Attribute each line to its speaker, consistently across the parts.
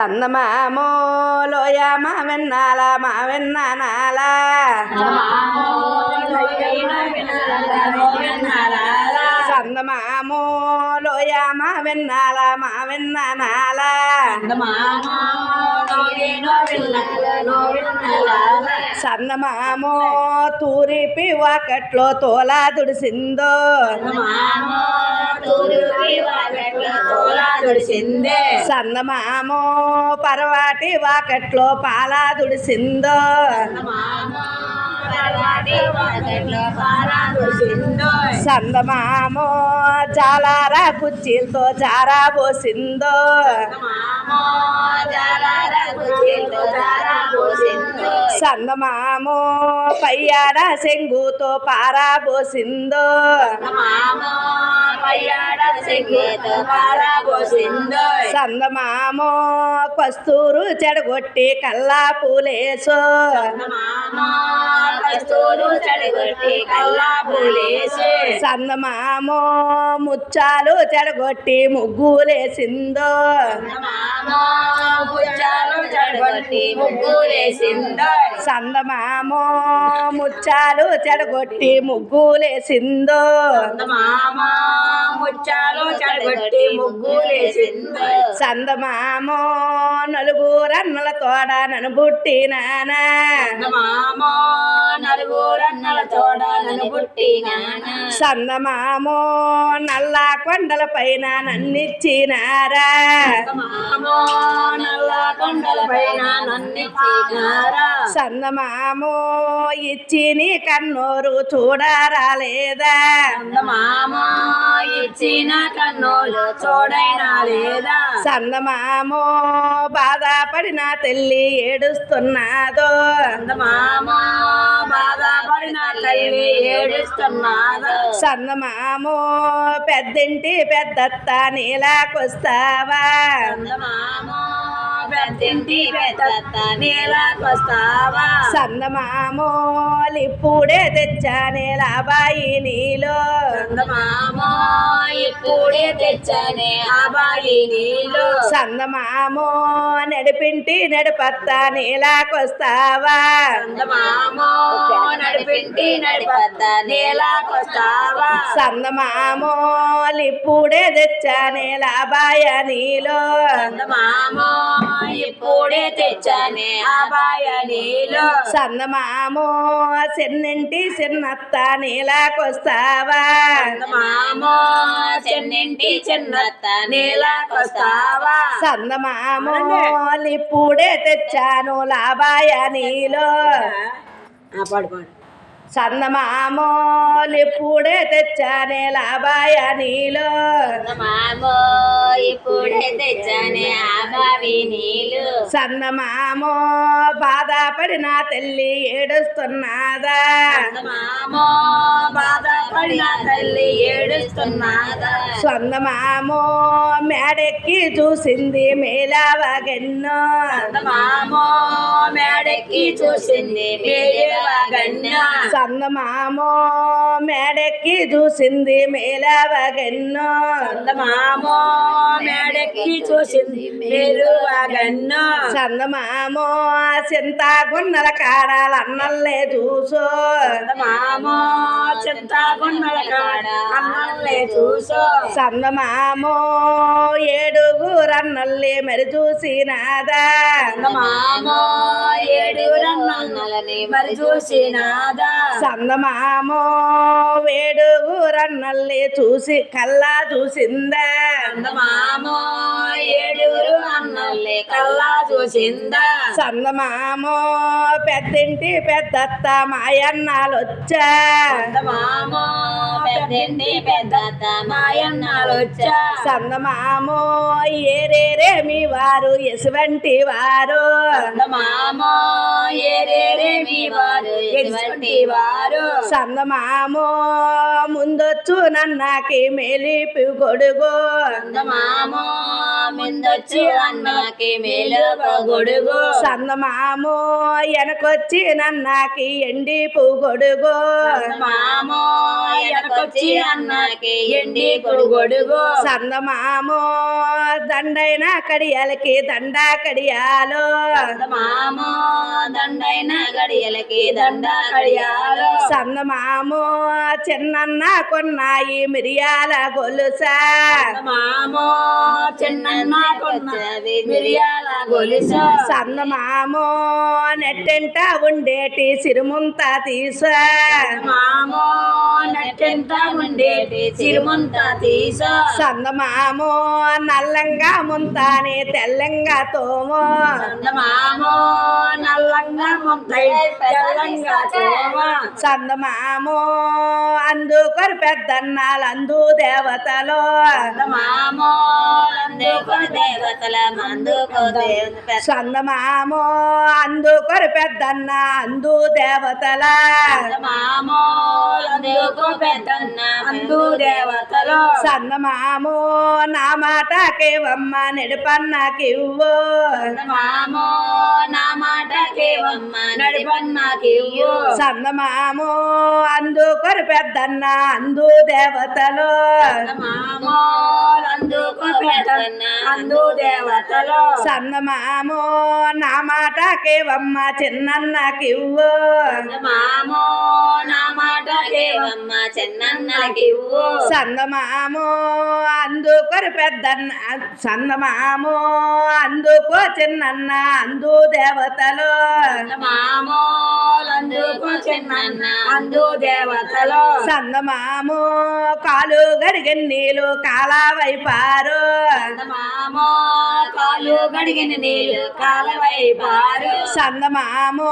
Speaker 1: చందమామోలోయ మా వెన్నాల మా వెన్నానాల చందమామోలోయ మా వెన్నాల మా వెన్నానాల చందమామో తూరిపి వాకట్లో తోలా దుడిసిందో చందమామో పరవాటి వాకట్లో పాలా దుడిసిందో చందమామో జాలారా కుర్చీలతో జారా పోసిందో చందమామో పయ్యాడ శంగుతో పారా పోసిందో చందమామో కస్తూరు చెడగొట్టి కల్లా పూలేసో చందమామో ముచ్చాలు చెడగొట్టి ముగ్గులేసిందో చందమామో ముచ్చాలు చెడగొట్టి ముగ్గులేసిందో చందమామో నలుగురన్నల తోడ నన్ను పుట్టినానా చందమామో నల్ల కొండల పైన నన్నిచ్చినారా చందమామో ఇచ్చి నీ కన్నోరు చూడరాలేదా చందమామో బాధపడిన తల్లి ఏడుస్తున్నాదో చందమామో పెద్దింటి పెద్దత్త నీలాకొస్తావా చందమామో ఇప్పుడే తెచ్చానే లాబాయి నీలో చందమామో నడిపింటి నడిపత్త నీలాకొస్తావా చందమామో ఇప్పుడే తెచ్చానే లాబాయ నీలో
Speaker 2: ఇప్పుడే తెచ్చానే ఆబాయ నీలో
Speaker 1: చందమామో చిన్నింటి చిన్నత్త నీలాకొస్తావా
Speaker 2: చందమామో చిన్నింటి చిన్నత్త నీలాకొస్తావా
Speaker 1: చందమామో ఇప్పుడే తెచ్చాను లాబాయ నీలో చందమామో ఇప్పుడే తెచ్చానే లాబాయ నీలో
Speaker 2: చందమామో ఇప్పుడే తెచ్చానే ఆబావి నీలు
Speaker 1: చందమామో బాధపడిన తల్లి ఏడుస్తున్నాదా
Speaker 2: చందమామో బాధపడిన తల్లి ఏడుస్తున్నాదా
Speaker 1: చందమామో మేడెక్కి చూసింది మేలావగన్నో
Speaker 2: చందమామో మేడెక్కి చూసింది మేలావగన్నో
Speaker 1: చందమామో మేడెక్కి చూసింది మేలావగన్నో
Speaker 2: చందమామో మేడెక్కి చూసింది మేలువగన్నో
Speaker 1: చందమామో చింతాగున్నల కాడాల అన్నల్లే చూసో
Speaker 2: చందమామో చింతాగున్నల కాడ అన్నల్లే చూసో
Speaker 1: చందమామో ఏడుగురన్నల్లే మరి చూసినాదా
Speaker 2: చందమామో ఏడుగురన్నల్ని మరి చూసినాదా
Speaker 1: చందమామో వేడుగురన్నల్లే చూసి కల్లా చూసిందా
Speaker 2: చందమామో ఏడుగురు అన్నల్ని కల్లా చూసిందా
Speaker 1: చందమామో పెద్దింటి పెద్దత్త మాయన్నాలొచ్చా
Speaker 2: చందమామో పెద్దింటి పెద్దత్త మాయన్నాలొచ్చా
Speaker 1: చందమామో ఏరేరే మీ వారు ఎసువంటి వారు
Speaker 2: చందమామో ఏరేరే మీ వారు ఎటువంటి వారు
Speaker 1: చందమామో ముందొచ్చు నన్నకి మెలిపి గొడుగు
Speaker 2: చందమామో ముందొచ్చు అన్నకి మేలుకో గొడుగు
Speaker 1: సందమామో వెనకొచ్చి నన్నాకి ఎండి గొడుగు
Speaker 2: మామో ఎనకొచ్చి అన్నకి ఎండి గొడుగు
Speaker 1: సందమామో దండైన కడియాలకి దండ కడియాలో
Speaker 2: మామో దండైన గడియలకి దండ కడియాలు
Speaker 1: సందమామో చిన్నన్న కొన్నాయి మిరియాల గొలుసా
Speaker 2: మామో చిన్న కొన్నది మిరియాల గొలుసు
Speaker 1: సందమామో నెట్టెంట ఉండేటి సిరుముంత తీసా
Speaker 2: మామో నట్టెంత ఉండేటి చిరుమంత తీసా
Speaker 1: సందమామో నల్లంగా ముంతాని తెల్లంగా తోమో
Speaker 2: మామో నల్లంగా ముంతై తెల్లంగా తోమ
Speaker 1: సందమామో అందుకొరి పెద్దన్నాలు అందు దేవతలో
Speaker 2: మామో అందుకో దేవతల మందుకో దేవత
Speaker 1: సందమామో అందుకొరి పెద్దన్న అందు దేవతల
Speaker 2: మామో అందుకో పెద్దన్న అందు దేవతలు
Speaker 1: సందమామో నా మాటకేవమ్మ నిడపన్నకివ్వు
Speaker 2: మామో నా మాట కేవమ్మ నడిపన్నకివ్వు
Speaker 1: సందమామో అందుకొరి పెద్దన్న అందు దేవతలు
Speaker 2: మామో అందుకో పెద్దన్న అందు దేవతలు
Speaker 1: సందమామో నా మాటకేవమ్మ చిన్నన్నకివ్వు
Speaker 2: మామో నా మాట కేవమ్మ చిన్నన్నకివ్వు
Speaker 1: సందమామో అందుకొరి పెద్దన్న సందమామో అందుకో చిన్నన్న అందు దేవతలు
Speaker 2: మామో అందుకో చిన్నన్న అందు దేవతలు
Speaker 1: సందమామో కాలు గడిగిన నీళ్ళు కాలవైపారు
Speaker 2: మామో కాలు గడిగిన నీళ్ళు కాలవైపారు
Speaker 1: సందమామో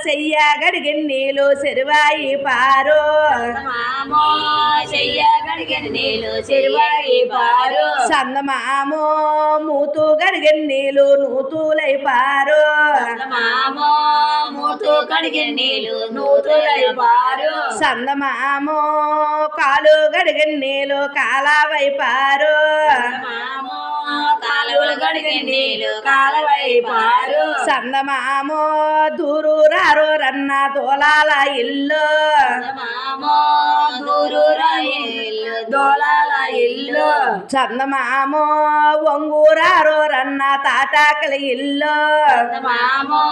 Speaker 1: చెయ్య గడిగిన నీళ్ళు చెరువాయి పారు
Speaker 2: మామో చెయ్య గడిగిన నీళ్ళు చెరువైపారు
Speaker 1: సందమామో మూతు గడిగిన నీళ్ళు నూతులై పారు
Speaker 2: మామో మూతు కడిగిన నీళ్ళు నూతులైపారు
Speaker 1: సందమామో కాలు గడిగిన నీళ్ళు కాలవైపారు
Speaker 2: మామో కాలువలు గడిగిన నీళ్ళు కాలవైపారు
Speaker 1: సందమామో దూరు రారు రన్న దోలాల ఇల్లు
Speaker 2: మామో దూరు ఇల్లు దోలాల ఇల్లు
Speaker 1: చందమామో ఒంగూరారు రన్న తాటాకల ఇల్లు
Speaker 2: మామో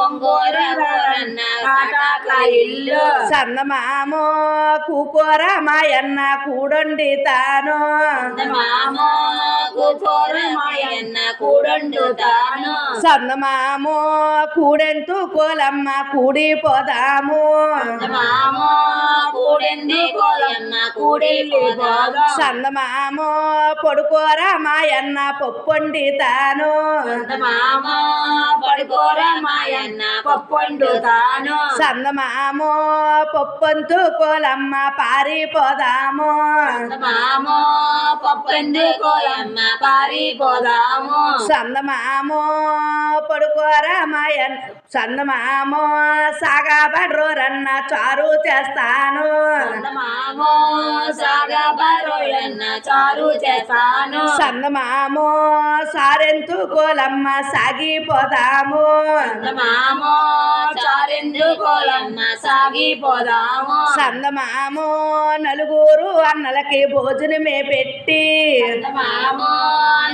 Speaker 2: ఒంగోరన్న కాటాక ఇల్లు
Speaker 1: చందమామో కూకోర మాయన్న కూడొండి తాను
Speaker 2: మామో కూకోర మాయన్న కూడండు తాను
Speaker 1: చందమామో కూడెంతు కోలమ్మ కూడిపోదాము
Speaker 2: మామో కూడింది కోలమ్మ కూడిల్లి పోదా
Speaker 1: చందమామో పొడుకోర మాయన్న పొప్పొండి తాను
Speaker 2: మామో పడుకోర మాయన్న పప్పండు తాను
Speaker 1: చందమామో పొప్పొంతు కోలమ్మ పారిపోదాము
Speaker 2: మామో పప్పండు కోలమ్మ పారిపోదాము
Speaker 1: చందమామో పొడుకోర మాయన్న చందమామో సాగబడ్రో రన్న చారు చేస్తాను
Speaker 2: మామో సాగా బరోయన్న చారు చేస్తాను
Speaker 1: చందమామో సారెంతు కోలమ్మ సాగిపోదాము
Speaker 2: మామో చారెందు కోలమ్మ సాగిపోదాము
Speaker 1: చందమామో నలుగురు అన్నలకి భోజనమే పెట్టి
Speaker 2: మామో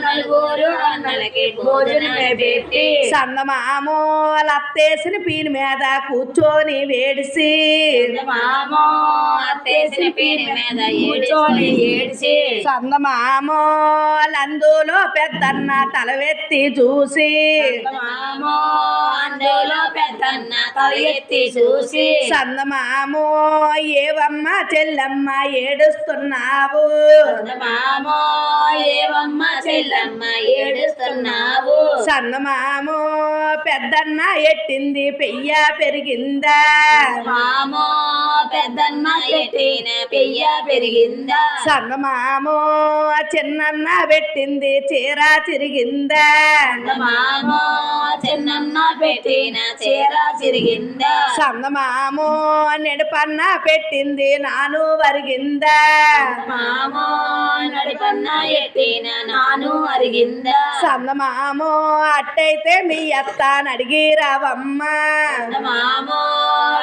Speaker 2: నలుగురు అన్నలకి భోజనమే పెట్టి
Speaker 1: చందమామో లత్తేసిన పీని మీద కూర్చొని వేడిసి
Speaker 2: మామో అత్తేసిన పీని మీద కూర్చొని ఏడ్చి
Speaker 1: చందమామో లందులో పెద్దన్న తలవెత్తి చూసి
Speaker 2: మామో అందులో పెద్దన్న తల ఎత్తి చూసి
Speaker 1: చందమామో ఏవమ్మ చెల్లమ్మ ఏడుస్తున్నావు
Speaker 2: మామో ఏవమ్మ చెల్లమ్మ ఏడుస్తున్నావు
Speaker 1: చందమామో పెద్దన్న ఎట్టింది పెయ్య పెరిగిందా
Speaker 2: మామో పెద్దన్న పెట్టిన పెయ్య పెరిగిందా
Speaker 1: చందమామో చిన్నన్న పెట్టింది చీర చిరిగిందా
Speaker 2: మామో చిన్నన్న పెట్టిన చీర చిరిగిందా
Speaker 1: సందమామో నెడపన్న పెట్టింది నాను వరిగిందా
Speaker 2: మామో నడిపన్న ఎట్టిన నాను అరిగిందా
Speaker 1: సందమామో అట్టయితే మీ అత్త నడిగి రావమ్మ
Speaker 2: మామో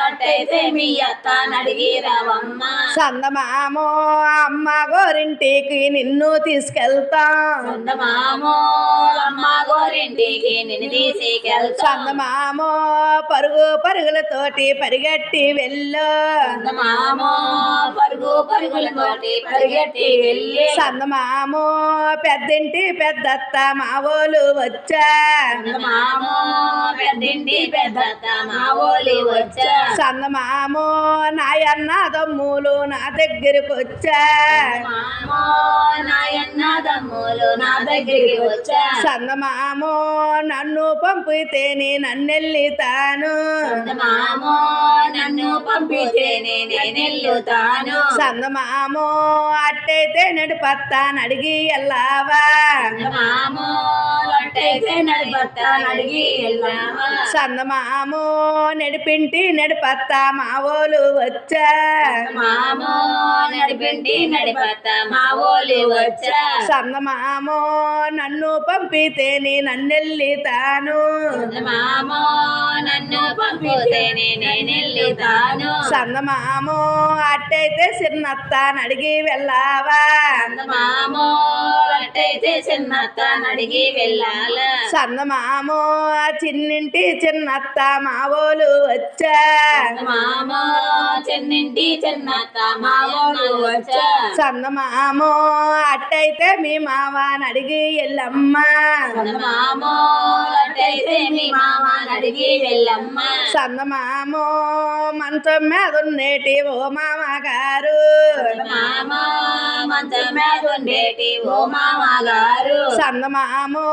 Speaker 2: అట్టయితే మీ అత్త నడిగి రావమ్మ
Speaker 1: సందమామో అమ్మ గోరింటికి నిన్ను తీసుకెళ్తాం
Speaker 2: మామో అమ్మ గోరింటికి నిన్ను తీసుకెళ్తా
Speaker 1: సందమామో పరుగులతోటి పరిగెట్టి వెళ్ళు
Speaker 2: మామో పరుగులతోటి పరిగెట్టి వెళ్ళి
Speaker 1: సందమామో పెద్దింటి పెద్దత్త మావోలు వచ్చా
Speaker 2: మామో పెద్దింటి పెద్దత్త మా ఓలి వచ్చా
Speaker 1: సందమామో నాయన్న తమ్ములు నా దగ్గరికి వచ్చా
Speaker 2: మామో నాయన్న తమ్ములు నా దగ్గరికి వచ్చా
Speaker 1: సందమామో నన్ను పంపితేనే నన్నెళ్ళితాను
Speaker 2: మామో నన్ను పంపితేనే నేనెళ్ళుతాను
Speaker 1: సందమామో అట్టయితే నడిపత్తాను అడిగి వెళ్ళావా
Speaker 2: మామో అట్టయితే నడిపత్త అడిగి వెళ్ళావా
Speaker 1: సందమామో నడిపింటి నడిపత్త మావోలు వచ్చా
Speaker 2: మామో నడిపింటి నడిపత్త మా ఓలి వచ్చా
Speaker 1: సందమామో నన్ను పంపితేనే నన్నెళ్ళితాను
Speaker 2: మామో నన్ను పంపితేనే నేనెళ్ళుతాను
Speaker 1: సందమామో అట్టయితే చిన్నత్తాను అడిగి వెళ్ళావా
Speaker 2: మామో అట్టయితే చిన్నత్త అడిగి వెళ్ళాలా
Speaker 1: సందమామో చిన్నింటి చిన్నత్త మావోలు వచ్చా
Speaker 2: మామో చెన్నింటి చిన్నత్త మా ఓలు వచ్చా
Speaker 1: సందమామో అట్టయితే మీ మావని అడిగి వెళ్ళమ్మా
Speaker 2: మామో అట్టయితే మీ మామ అడిగి వెళ్ళమ్మ
Speaker 1: సందమామో మంచం మీద ఉండేటి ఓ మామగారు
Speaker 2: మామో మంచం మీద ఉండేటి ఓ మామ గారు
Speaker 1: సందమామో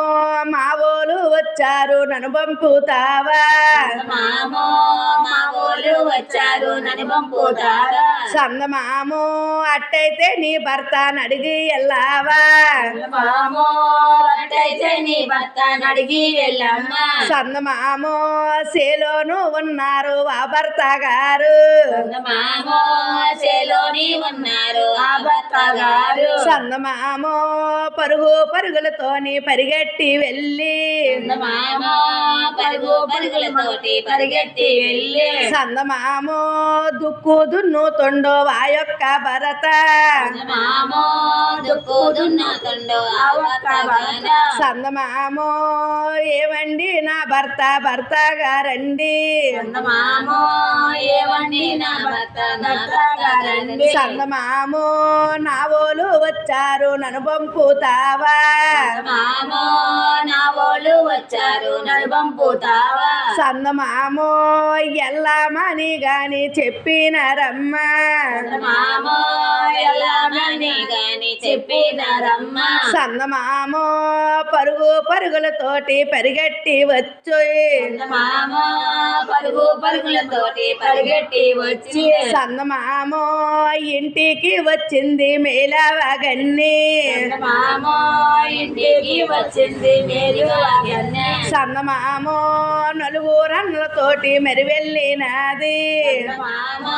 Speaker 1: మావోలు వచ్చారు నన్ను పంపుతావా
Speaker 2: మామో మా ఓలు వచ్చారు నన్ను పంపుతారా
Speaker 1: సందమామో అట్టయితే నీ భర్తను అడిగి వెళ్ళావా
Speaker 2: మామో అట్టయితే నీ భర్త అడిగి వెళ్ళమ్మ
Speaker 1: సందమామో సేలోను ఉన్నారు ఆ భర్త గారు
Speaker 2: మామో చేలోని ఉన్నారు ఆ భర్త గారు
Speaker 1: సందమామో పరుగులతోని పరిగెట్టి వెళ్ళి
Speaker 2: మామో పరుగులతోటి పరిగెట్టి వెళ్ళి
Speaker 1: సందమామో దుక్కు దున్నుతుండో ఆ యొక్క భరత
Speaker 2: మామో దుక్కు దున్నుతుండో ఆ భర్త భర్త
Speaker 1: సందమామో ఏమండి నా భర్త గారండి
Speaker 2: మామో ఏవండి నా భర్త గారండి
Speaker 1: సందమామో నావోలు వచ్చారు నన్ను పంపుతావా
Speaker 2: మామో నా ఓళ్ళు వచ్చారు నన్ను పంపుతావా
Speaker 1: సందమామో ఎల్లామని గాని చెప్పినారమ్మ
Speaker 2: మామో ఎలామని గాని చెప్పినారమ్మ
Speaker 1: సందమామో పరుగులతోటి పరిగెట్టి వచ్చు
Speaker 2: మామో పరుగులతోటి పరిగెట్టి వచ్చి
Speaker 1: సందమామో ఇంటికి వచ్చింది మేలవగన్ని
Speaker 2: మామో ఇంటికి వచ్చింది మీరు అగన్నే
Speaker 1: సందమామో నలుగురన్నలతోటి మరి వెళ్ళినది
Speaker 2: మామో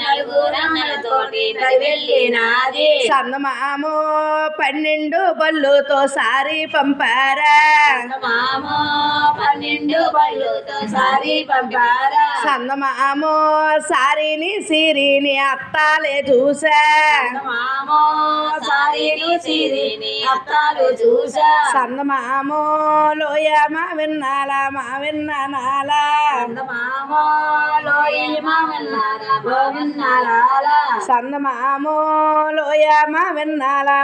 Speaker 2: నలుగురన్నలతోటి వెళ్ళినాది
Speaker 1: సందమామో 12 బళ్ళుతో సారి పంపారా
Speaker 2: మామో 12 బళ్ళుతో సారి పంపారా
Speaker 1: సందమామో సారిని సిరిని అత్తాలే చూసా
Speaker 2: మామో సారీని సిరిని అత్తాలు చూసా
Speaker 1: సందమామో లోయ మా విన్నాలా
Speaker 2: మామో లోయ మామన్నారా బాగున్నారా
Speaker 1: సందమామో లోయ మా విన్నాలా